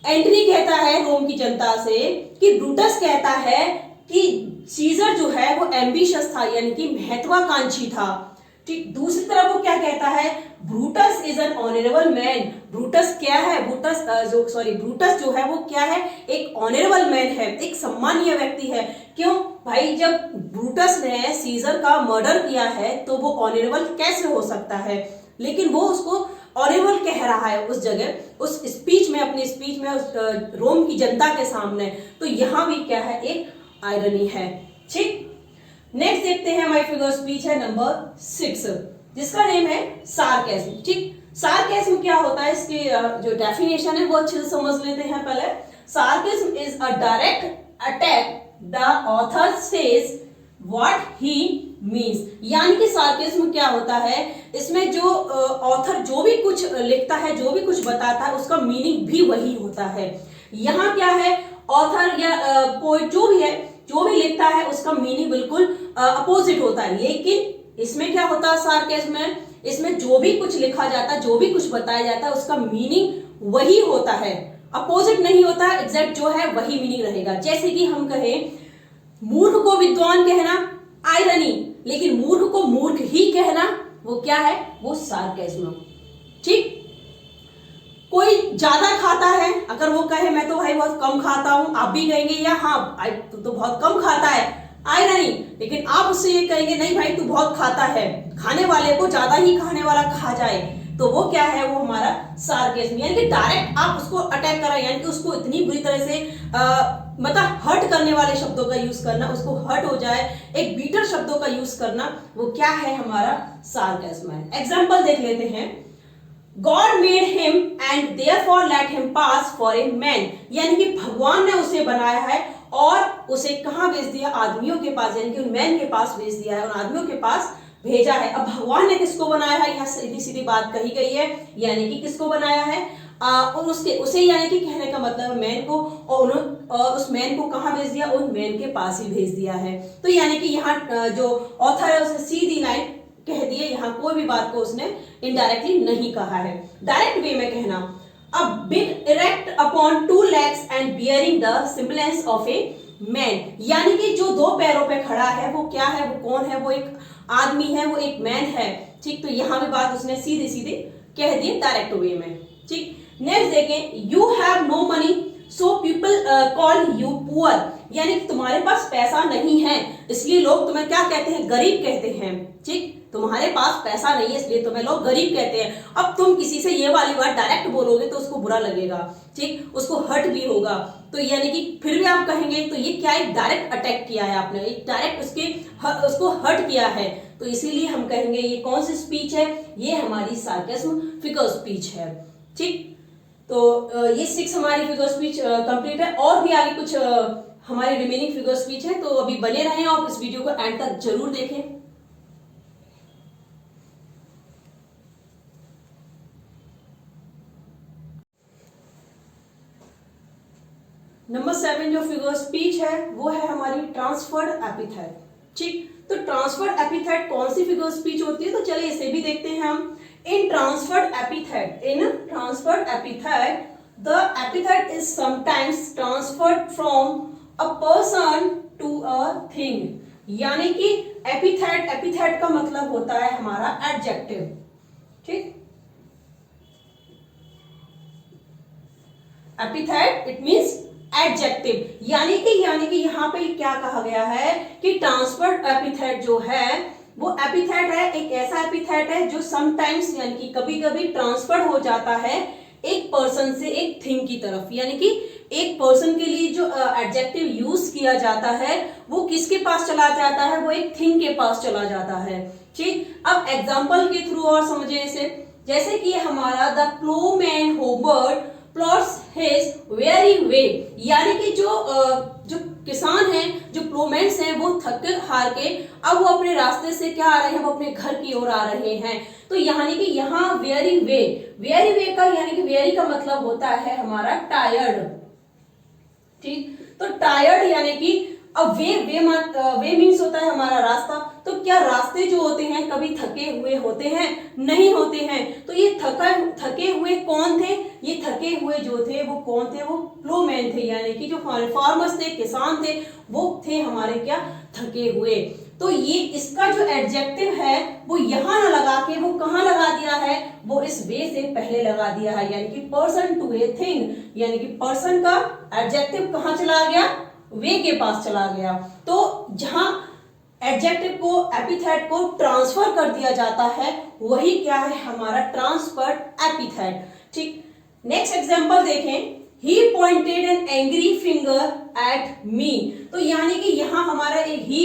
एंटनी कहता है रोम की जनता से कि ब्रूटस कहता है कि सीजर जो है वो एम्बिशियस था, यानी कि महत्वाकांक्षी था। ठीक, दूसरी तरफ वो क्या कहता है, Brutus is an honourable man. Brutus क्या है, ब्रूटस जो है वो क्या है, एक ऑनरेबल मैन है, एक सम्मानीय व्यक्ति है। क्यों भाई, जब ब्रूटस ने सीजर का मर्डर किया है तो वो ऑनरेबल कैसे हो सकता है, लेकिन वो उसको ऑनरेबल कह रहा है उस जगह, उस स्पीच में, अपनी स्पीच में, उस रोम की जनता के सामने। तो यहाँ भी क्या है, एक आयरनी है। ठीक, नेक्स्ट देखते हैं, हमारी फिगर स्पीच है नंबर 6, जिसका नेम है सार्केज्म। ठीक, सार्केज्म क्या होता है, इसकी जो डेफिनेशन है वो अच्छे से समझ लेते हैं पहले। Sarcasm is a direct attack the author says what he means. यानी कि सार्केज्म क्या होता है, इसमें जो ऑथर जो भी कुछ लिखता है, जो भी कुछ बताता है, उसका मीनिंग भी वही होता है। यहाँ क्या है, ऑथर या पोएट जो भी है, जो भी लिखता है उसका मीनिंग बिल्कुल अपोजिट होता है। लेकिन इसमें क्या होता है, सार्केज्म में, इसमें जो भी कुछ लिखा जाता है, जो भी कुछ बताया जाता है, उसका मीनिंग वही होता है, अपोजिट नहीं होता, एग्जैक्ट जो है वही मीनिंग रहेगा। जैसे कि हम कहें मूर्ख को विद्वान कहना आयरनी, लेकिन मूर्ख को मूर्ख ही कहना वो क्या है, वो सार्केज्म। ठीक, कोई ज्यादा खाता है, अगर वो कहे मैं तो भाई बहुत कम खाता हूं, आप भी कहेंगे या हाँ तो बहुत कम खाता है, आएगा नहीं। लेकिन आप उससे ये कहेंगे नहीं भाई तू बहुत खाता है, खाने वाले को ज्यादा ही खाने वाला खा जाए, तो वो क्या है, वो हमारा सार्केज्म, यानी कि डायरेक्ट आप उसको अटैक करा, यानी कि उसको इतनी बुरी तरह से मतलब हर्ट करने वाले शब्दों का यूज करना, उसको हर्ट हो जाए, एक बीटर शब्दों का यूज करना, वो क्या है, हमारा सार्केज्म है। एग्जाम्पल देख लेते हैं। God made him and therefore let him pass for a man, यानी कि भगवान ने उसे बनाया है और उसे कहां भेज दिया, आदमियों के पास, यानी कि उन मैन के पास भेज दिया है, उन आदमियों के पास भेजा है। अब भगवान ने किसको बनाया है, यहाँ सीधी सीधी बात कही गई है, यानी कि किसको बनाया है, और उसके उसे यानी कि कहने का मतलब मैन को, और उस मैन को कहां भेज दिया, उन मैन के पास ही भेज दिया है। तो यानी कि यहाँ जो ऑथर है उसने सीधी लाइन कह दिए, यहाँ कोई भी बात को उसने इनडायरेक्टली नहीं कहा है। डायरेक्ट वे में कहना, a big erect upon two legs and bearing the semblance of a man, यानी कि जो दो पैरों पे खड़ा है वो क्या है, वो कौन है, वो एक आदमी है, वो एक मैन है। ठीक, तो यहां भी बात उसने सीधे सीधे कह दी डायरेक्ट वे में। ठीक, नेक्स्ट देखें, you have no money so people call you poor, यानी कि तुम्हारे पास पैसा नहीं है इसलिए लोग तुम्हें क्या कहते हैं, गरीब कहते हैं। ठीक, तुम्हारे पास पैसा नहीं है इसलिए तुम्हें लोग गरीब कहते हैं। अब तुम किसी से ये वाली बात डायरेक्ट बोलोगे तो उसको बुरा लगेगा, ठीक, उसको हर्ट भी होगा, तो यानी कि फिर भी आप कहेंगे तो ये क्या, एक डायरेक्ट अटैक किया है आपने, एक डायरेक्ट उसको हर्ट किया है, तो इसीलिए हम कहेंगे ये कौन सी स्पीच है, ये हमारी सार्केज्म फिगर स्पीच है। ठीक, तो ये 6 हमारी फिगर स्पीच कंप्लीट है, और भी आगे कुछ हमारी रिमेनिंग फिगर स्पीच है, तो अभी बने रहें और इस वीडियो को एंड तक जरूर देखें। नंबर 7 जो फिगर स्पीच है वो है हमारी ट्रांसफर्ड एपिथेट। ठीक, तो ट्रांसफर्ड एपिथेट कौन सी फिगर स्पीच होती है, तो चलिए इसे भी देखते हैं हम। In transferred epithet the epithet is sometimes transferred from a person to a thing, यानी कि एपिथेट का मतलब होता है हमारा एडजेक्टिव। ठीक, एपिथेट इट मींस एडजेक्टिव, यानी कि यहां पे क्या कहा गया है कि ट्रांसफर्ड एपिथेट जो है वो एपिथेट है, एक ऐसा एपिथेट है जो समटाइम्स यानी कि कभी कभी ट्रांसफर हो जाता है एक पर्सन से एक थिंग की तरफ, यानी कि एक पर्सन के लिए जो एडजेक्टिव यूज किया जाता है वो किसके पास चला जाता है, वो एक थिंग के पास चला जाता है। ठीक, अब एग्जाम्पल के थ्रू और समझे इसे, जैसे कि हमारा the Plowman hovered plots his very way, यानी कि जो किसान हैं, जो प्लोमैन्स हैं, वो थक हार के अब वो अपने रास्ते से क्या आ रहे हैं, वो अपने घर की ओर आ रहे हैं। तो यानी कि यहाँ वेरी वे का यानी कि वेरी का मतलब होता है हमारा टायर्ड। ठीक, तो टायर्ड यानी कि अब वे मीन्स होता है हमारा रास्ता, तो क्या रास्ते जो होते हैं कभी थके हुए होते हैं, नहीं होते हैं। तो ये थके हुए कौन थे, ये थके हुए जो थे वो कौन थे, वो प्लोमैन थे, यानी कि जो फार्मर्स थे, किसान थे, वो थे हमारे क्या, थके हुए। तो ये इसका जो एडजेक्टिव है वो यहां ना लगा के वो कहां लगा दिया है, वो इस वे से पहले लगा दिया है, यानी कि पर्सन टू ए थिंग, यानी कि पर्सन का एडजेक्टिव कहां चला गया, वे के पास चला गया। तो जहां एडजेक्टिव को, एपिथेट को ट्रांसफर कर दिया जाता है वही क्या है, हमारा ट्रांसफर्ड एपिथेट। ठीक, नेक्स्ट एग्जांपल देखें, he pointed an angry finger at me, तो यानी कि यहां हमारा एक ही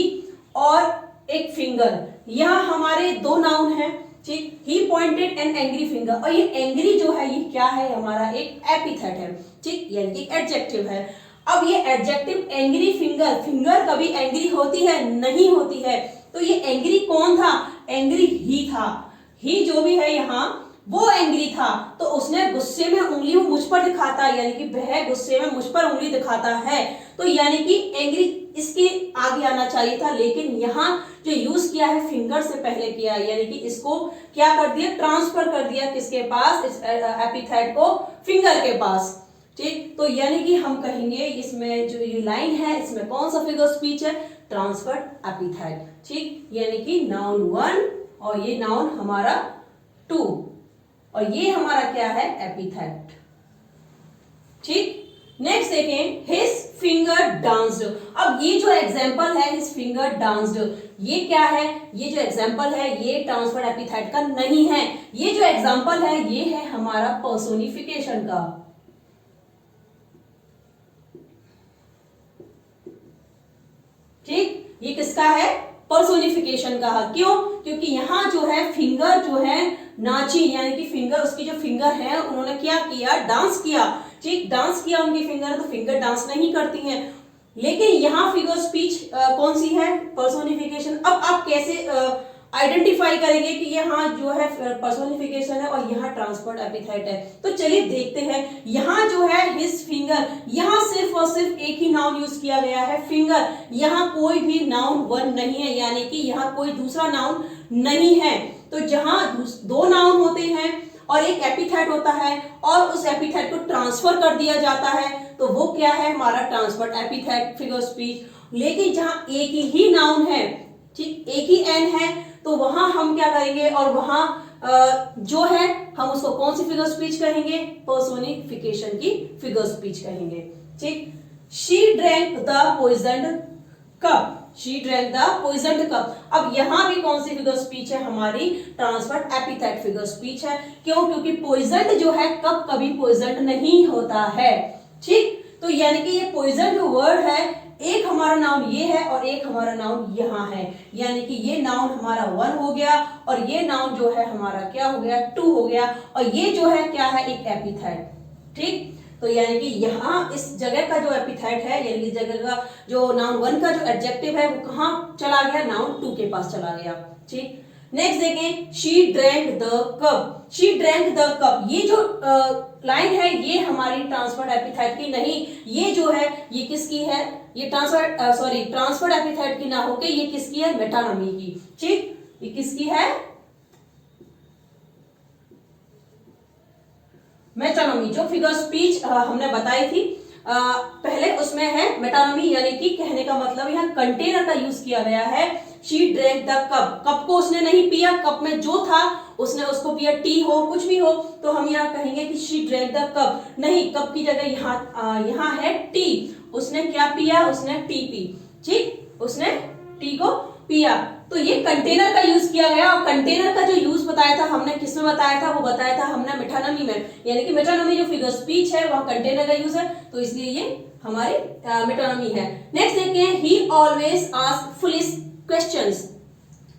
और एक फिंगर, यहां हमारे दो नाउन हैं। ठीक, he pointed an angry finger, और ये एंग्री जो है ये क्या है, हमारा एक एपिथेट है। ठीक, यानी कि एडजेक्टिव है। अब ये एडजेक्टिव एंग्री फिंगर कभी एंग्री होती है, नहीं होती है, तो ये एंग्री कौन था, एंग्री ही था, ही जो भी है यहाँ वो एंग्री था, तो उसने गुस्से में उंगली मुझ पर दिखाता है, यानी कि वह गुस्से में मुझ पर उंगली दिखाता है, तो यानी कि एंग्री इसके आगे आना चाहिए था, लेकिन यहाँ जो यूज किया है फिंगर से पहले किया है, यानी कि इसको क्या कर दिया, ट्रांसफर कर दिया किसके पास, इस एपिथेट को फिंगर के पास। ठीक, तो यानी कि हम कहेंगे इसमें जो ये लाइन है इसमें कौन सा फिगर स्पीच है, ट्रांसफर्ड एपिथेट। ठीक, यानी कि नाउन 1 और ये नाउन हमारा 2 और ये हमारा क्या है, एपिथेट। ठीक, नेक्स्ट देखें हिज फिंगर डांस्ड। अब ये जो एग्जाम्पल है हिज फिंगर डांस्ड, ये क्या है, ये जो एग्जाम्पल है ये ट्रांसफर्ड एपिथेट का नहीं है, ये जो एग्जाम्पल है ये है हमारा पर्सोनिफिकेशन का। ठीक, ये किसका है, पर्सोनिफिकेशन का। क्यों, क्योंकि यहां जो है फिंगर जो है नाची, यानी कि फिंगर, उसकी जो फिंगर है उन्होंने क्या किया, डांस किया। ठीक, डांस किया उनकी फिंगर, तो फिंगर डांस नहीं करती हैं। लेकिन यहाँ फिगर स्पीच कौन सी है, पर्सोनिफिकेशन। अब आप कैसे आइडेंटिफाई करेंगे कि यहाँ जो है पर्सोनिफिकेशन है और यहाँ ट्रांसफर्ड एपिथेट है। तो चलिए देखते हैं, यहाँ जो है हिज फिंगर, यहाँ सिर्फ और सिर्फ एक ही नाउन यूज किया गया है, फिंगर। यहाँ कोई भी नाउन वन नहीं है, यानी कि यहाँ कोई दूसरा नाउन नहीं है। तो जहां दो नाउन होते हैं और एक एपिथेट होता है और उस एपिथेट को ट्रांसफर कर दिया जाता है, तो वो क्या है, हमारा ट्रांसफर्ड एपिथेट, फिगर स्पीच। लेकिन जहां एक ही नाउन है, ठीक, एक ही एन है, तो वहां हम क्या करेंगे, और वहां जो है हम उसको कौन सी फिगर स्पीच कहेंगे, पर्सोनिफिकेशन की फिगर स्पीच कहेंगे। ठीक, she drank the poisoned cup, she drank the poisoned cup. अब यहां भी कौन सी फिगर स्पीच है, हमारी ट्रांसफर्ड एपिथेट फिगर स्पीच है। क्यों, क्योंकि पॉइजन्ड जो है कप कभी पॉइजन्ड नहीं होता है। ठीक, तो यानी कि ये पॉइजन जो वर्ड है, एक हमारा नाउन ये है और एक हमारा नाउन यहाँ है, यानी कि ये नाउन हमारा वन हो गया और ये नाउन जो है हमारा क्या हो गया, टू हो गया, और ये जो है क्या है, एक एपिथेट। ठीक, तो यानी कि यहाँ इस जगह का जो एपिथेट है, यानी कि जगह का जो नाउन वन का जो एडजेक्टिव है वो कहाँ चला गया, नाउन टू के पास चला गया। ठीक, नेक्स्ट देखें, she drank the cup, she drank the cup. ये जो लाइन है ये हमारी ट्रांसफर्ड एपिथेट की नहीं, ये जो है ये किसकी है, ये ट्रांसफर्ड एपिथेट की ना होके ये किसकी है, मेटानमी की। ठीक, ये किसकी है, मेटानमी। जो फिगर स्पीच हमने बताई थी पहले, उसमें है मेटानमी, यानी कि कहने का मतलब यहाँ कंटेनर का यूज किया गया है। She drank the cup, cup को उसने नहीं पिया, कप में जो था उसने उसको पिया, टी हो कुछ भी हो, तो हम यहाँ कहेंगे कि शी ड्रैंक द कप। नहीं, कप की जगह यहाँ है टी, उसने क्या पिया, उसने टी पी। ठीक, उसने टी को पिया, तो ये कंटेनर का यूज किया गया। और कंटेनर का जो यूज बताया था हमने, किसमें बताया था, वो बताया था हमने मेटानमी में, यानी कि मेटानमी जो फिगर स्पीच है वह कंटेनर का यूज है, तो इसलिए ये हमारी मेटानमी है। नेक्स्ट देखते हैं, ही ऑलवेज आस्क फुलिश क्वेश्चंस।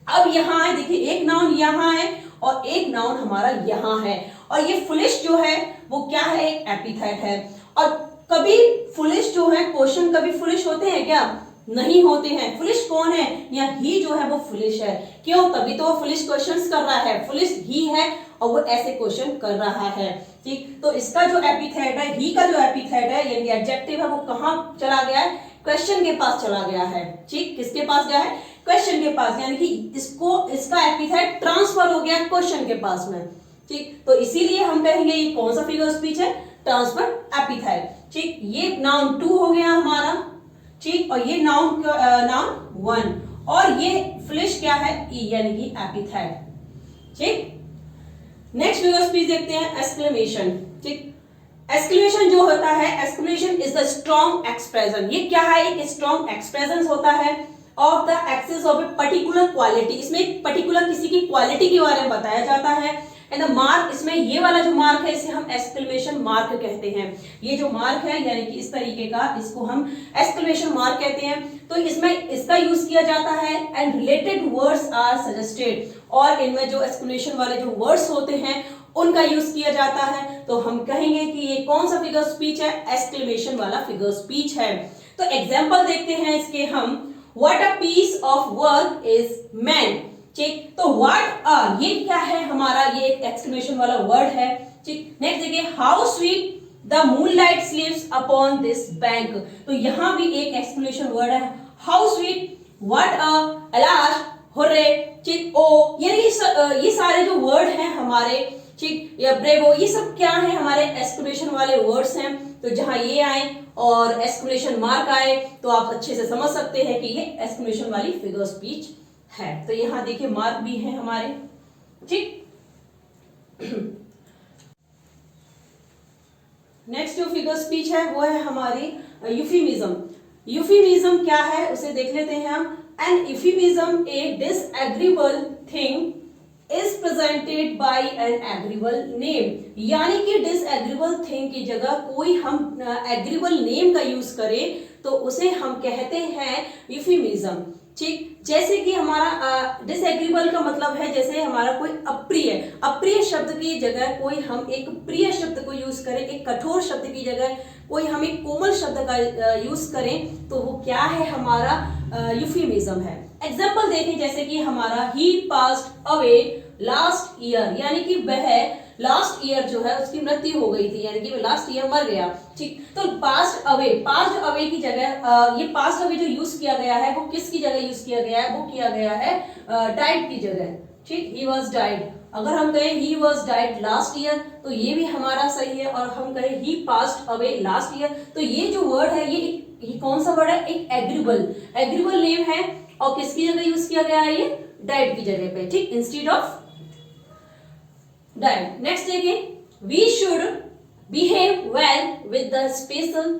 अब यहाँ है, देखिए एक नाउन यहाँ है और एक नाउन हमारा यहाँ है, और ये फुलिश जो है वो क्या है, एक एपिथेट है। और कभी फुलिश जो है, क्वेश्चन कभी फुलिश होते हैं क्या, नहीं होते हैं। फुलिश कौन है, या ही जो है वो फुलिश है। क्यों, तभी तो वो फुलिश क्वेश्चंस कर रहा है, फुलिश ही है और वो ऐसे क्वेश्चन कर रहा है। ठीक, तो इसका जो एपिथेट है, ही का जो एपिथेट है यानी एडजेक्टिव है, वो कहाँ चला गया है, क्वेश्चन के पास चला गया है। ठीक, किसके पास गया है, क्वेश्चन के पास, यानी कि इसका एपिथेट ट्रांसफर हो गया क्वेश्चन के पास में। ठीक, तो इसीलिए हम कहेंगे ये कौन सा फिगर स्पीच है, ट्रांसफर एपिथेट। ठीक, ये नाउन टू हो गया हमारा, ठीक, और ये नाउन वन, और ये फ्लिश क्या है, ई, यानी कि एपिथेट। ठीक, नेक्स्ट फिगर स्पीच देखते हैं, एक्सक्लेमेशन। ठीक, एक्सक्लेमेशन जो होता है, exclamation is the strong expression. ये क्या है, एक स्ट्रॉन्ग एक्सप्रेशन होता है of the excess of a particular quality. इसमें एक पर्टिकुलर किसी की क्वालिटी के बारे में बताया जाता है। एंड द मार्क, इसमें ये वाला जो मार्क है इसे हम एक्सक्लेमेशन मार्क कहते हैं। ये जो मार्क है यानी कि इस तरीके का, इसको हम एक्सक्लेमेशन मार्क कहते हैं। तो इसमें इसका यूज किया जाता है and related words are suggested, और इनमें जो एक्सक्लेमेशन वाले जो वर्ड्स होते हैं उनका यूज किया जाता है। तो हम कहेंगे कि ये कौन सा फिगर स्पीच है, एक्सक्लेमेशन वाला फिगर स्पीच है। तो एग्जाम्पल देखते हैं इसके हम, what a piece of work is man. ठीक, तो व्हाट ये क्या है हमारा, ये एक एक्सक्लेमेशन वाला वर्ड है। ठीक, नेक्स्ट देखिए, how sweet the moonlight स्लीप्स upon this bank. तो यहां भी एक एक्सक्लेमेशन वर्ड है, हाउ स्वीट, व्हाट अलाश, हुर्रे, ठीक, ओ, यानी ये सारे जो वर्ड हैं हमारे, ठीक, या ब्रेवो, ये सब क्या है, हमारे एक्सक्लेमेशन वाले वर्ड्स हैं। तो जहां ये आए और एक्सक्लेमेशन मार्क आए तो आप अच्छे से समझ सकते हैं कि ये एक्सक्लेमेशन वाली फिगर स्पीच है। तो यहां देखिए मार्क भी है हमारे। ठीक, नेक्स्ट जो फिगर स्पीच है वो है हमारी यूफिमिज्म। यूफिमिज्म क्या है उसे देख लेते हैं हम। An euphemism a disagreeable thing is presented by an agreeable name. यानी कि डिसएग्रीबल थिंग की जगह कोई हम एग्रीबल नेम का यूज करें तो उसे हम कहते हैं यूफिमिज्म। ठीक, जैसे कि हमारा डिसएग्रीबल का मतलब है जैसे हमारा कोई अप्रिय शब्द की जगह कोई हम एक प्रिय शब्द को यूज करें, एक कठोर शब्द की जगह कोई हम एक कोमल शब्द का यूज करें तो वो क्या है, हमारा यूफिमिज्म है। एग्जाम्पल देखें, जैसे कि हमारा ही पास्ड अवे लास्ट ईयर, यानी कि वह लास्ट ईयर जो है उसकी मृत्यु हो गई थी, यानी कि लास्ट ईयर मर गया। ठीक, तो पास्ट अवे की जगह ये पास्ट अवे जो यूज किया गया है वो किसकी जगह यूज किया गया है, वो किया गया है डाइड की जगह। ठीक, ही वॉज डाइड। अगर हम कहें he was died last year तो ये भी हमारा सही है, और हम कहें ही पास्ट अवे लास्ट ईयर तो ये जो वर्ड है ये कौन सा वर्ड है, एक एग्रीबल नेम है, और किसकी जगह यूज किया गया है, ये डाइड की जगह पे। ठीक, इंस्टेड ऑफ डाइड। नेक्स्ट देखिए, we should behave well with the special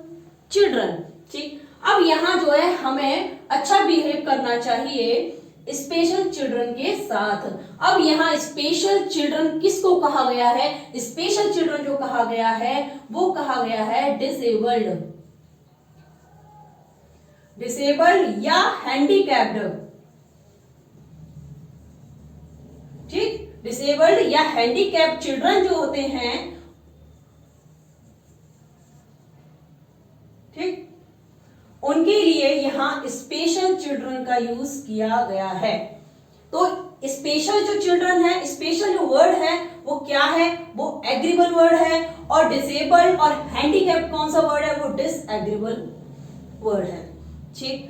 children. ठीक, अब यहाँ जो है हमें अच्छा बिहेव करना चाहिए स्पेशल चिल्ड्रन के साथ। अब यहाँ स्पेशल चिल्ड्रन किसको कहा गया है, स्पेशल चिल्ड्रन जो कहा गया है वो कहा गया है डिसेबल्ड या हैंडीकैप्ड। ठीक, डिसेबल्ड या हैंडीकैप्ड चिल्ड्रन जो होते हैं, ठीक, उनके लिए यहां स्पेशल चिल्ड्रन का यूज किया गया है। तो स्पेशल जो चिल्ड्रन है, स्पेशल जो वर्ड है वो क्या है, वो एग्रीबल वर्ड है, और डिसेबल्ड और हैंडीकैप्ड कौन सा वर्ड है, वो डिसएग्रीबल वर्ड है। ठीक,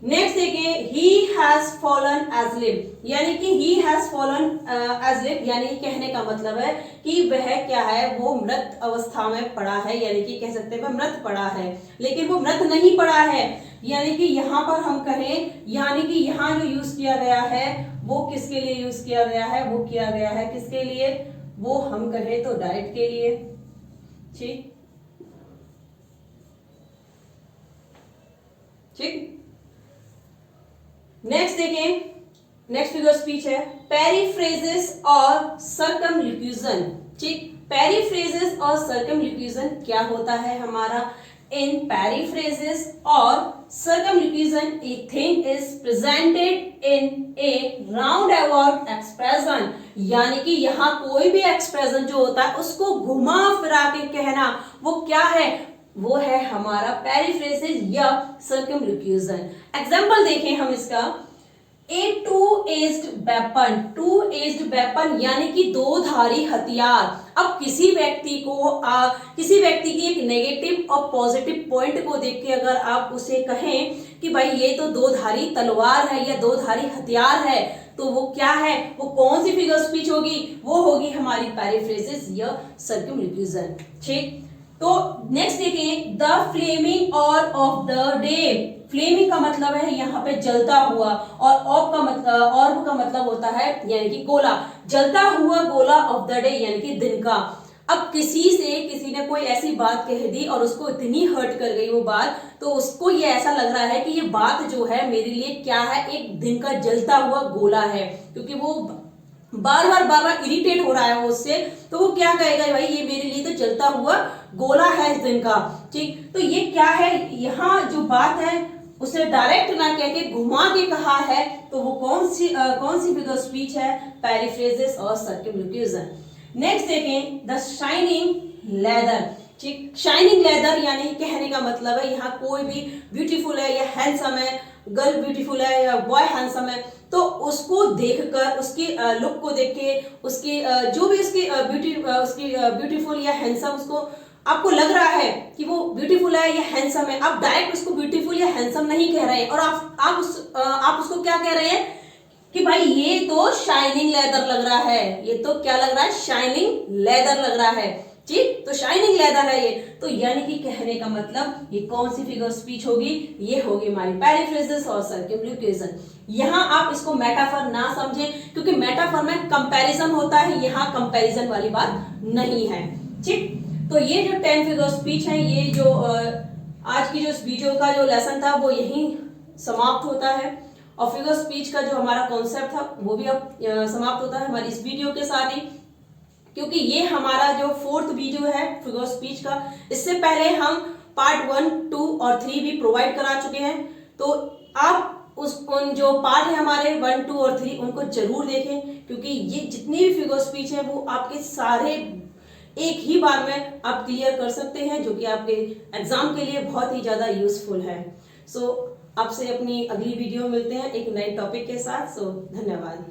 नेक्स्ट देखिए, ही हैज फॉलन एजलिप, यानी कि ही हैज फॉलन एजलिप, यानी कहने का मतलब है कि वह क्या है, वो मृत अवस्था में पड़ा है, यानी कि कह सकते हैं वह मृत पड़ा है, लेकिन वो मृत नहीं पड़ा है। यानी कि यहाँ पर हम कहें, यानी कि यहाँ जो यूज किया गया है वो किसके लिए यूज किया गया है, वो किया गया है किसके लिए, वो हम कहें तो डाइट के लिए। ठीक, ठीक, नेक्स्ट देखें, नेक्स्ट फिगर स्पीच है पेरीफ्रेजेस और सर्कमलोक्यूशन। ठीक, पेरीफ्रेजेस और सर्कमलोक्यूशन क्या होता है हमारा, इन पेरीफ्रेजेस और circumlocution a thing is presented in a round about expression. यानी कि यहाँ कोई भी एक्सप्रेशन जो होता है उसको घुमा फिरा के कहना, वो क्या है, वो है हमारा पेरीफ्रेजेस या सर्कमलोक्यूशन। एग्जाम्पल देखें हम इसका, ए टू एज्ड वेपन यानी कि दो धारी हथियार। अब किसी व्यक्ति की एक नेगेटिव और पॉजिटिव पॉइंट को देख के अगर आप उसे कहें कि भाई ये तो दो धारी तलवार है या दो धारी हथियार है, तो वो क्या है, वो कौन सी फिगर स्पीच होगी, वो होगी हमारी पेरीफ्रेजेस या सर्कमलोक्यूशन। ठीक, तो नेक्स्ट देखें, the flaming or of the day. Flaming का मतलब है यहाँ पे जलता हुआ, और ऑफ का मतलब होता है यानी कि गोला, जलता हुआ गोला ऑफ द डे यानी कि दिन का। अब किसी ने कोई ऐसी बात कह दी और उसको इतनी हर्ट कर गई वो बात, तो उसको ये ऐसा लग रहा है कि ये बात जो है मेरे लिए क्या है, एक दिन का जलता हुआ गोला है, क्योंकि वो बार बार इरिटेट हो रहा है वो उससे, तो वो क्या कहेगा, भाई ये मेरे लिए तो जलता हुआ गोला है इस दिन का। ठीक, तो ये क्या है, यहाँ जो बात है उसे डायरेक्ट ना कह के घुमा के कहा है, तो वो कौन सी फिगर स्पीच है, पेरीफ्रेजेस और सर्कमलोक्यूशन। नेक्स्ट देखें, द शाइनिंग लेदर। ठीक, शाइनिंग लेदर यानी कहने का मतलब है यहाँ कोई भी ब्यूटीफुल है या हैंडसम है, गर्ल ब्यूटीफुल है या बॉय हैंडसम है, तो उसको देखकर, उसकी लुक को देख के, उसकी जो भी उसकी ब्यूटीफुल या हैंडसम, उसको आपको लग रहा है कि वो ब्यूटीफुल है या हैंडसम है, आप डायरेक्ट उसको ब्यूटीफुल या हैंडसम नहीं कह रहे हैं, और आप उसको क्या कह रहे हैं कि भाई ये तो शाइनिंग लेदर लग रहा है, ये तो क्या लग रहा है, शाइनिंग लेदर लग रहा है। ठीक, तो शाइनिंग लेदर है ये, तो यानी कि कहने का मतलब ये कौन सी फिगर स्पीच होगी, ये होगी हमारी पेरीफ्रेजेस और सर्कमलोक्यूशन। यहाँ आप इसको मेटाफर ना समझें, क्योंकि मेटाफर में कंपैरिजन होता है, यहाँ कंपैरिजन वाली बात नहीं है। ठीक, तो ये जो 10 फिगर स्पीच है, ये जो आज की जो इस वीडियो का जो लेसन था वो यहीं समाप्त होता है, और फिगर स्पीच का जो हमारा कॉन्सेप्ट था वो भी अब समाप्त होता है हमारी इस वीडियो के साथ ही, क्योंकि ये हमारा जो 4th वीडियो है फिगर स्पीच का। इससे पहले हम पार्ट 1, 2 और 3 भी प्रोवाइड करा चुके हैं, तो आप उन जो पार्ट है हमारे 1, 2 और 3 उनको जरूर देखें, क्योंकि ये जितनी भी फिगर स्पीच है वो आपके सारे एक ही बार में आप क्लियर कर सकते हैं, जो कि आपके एग्जाम के लिए बहुत ही ज्यादा यूजफुल है। सो आपसे अपनी अगली वीडियो मिलते हैं एक नए टॉपिक के साथ। सो धन्यवाद।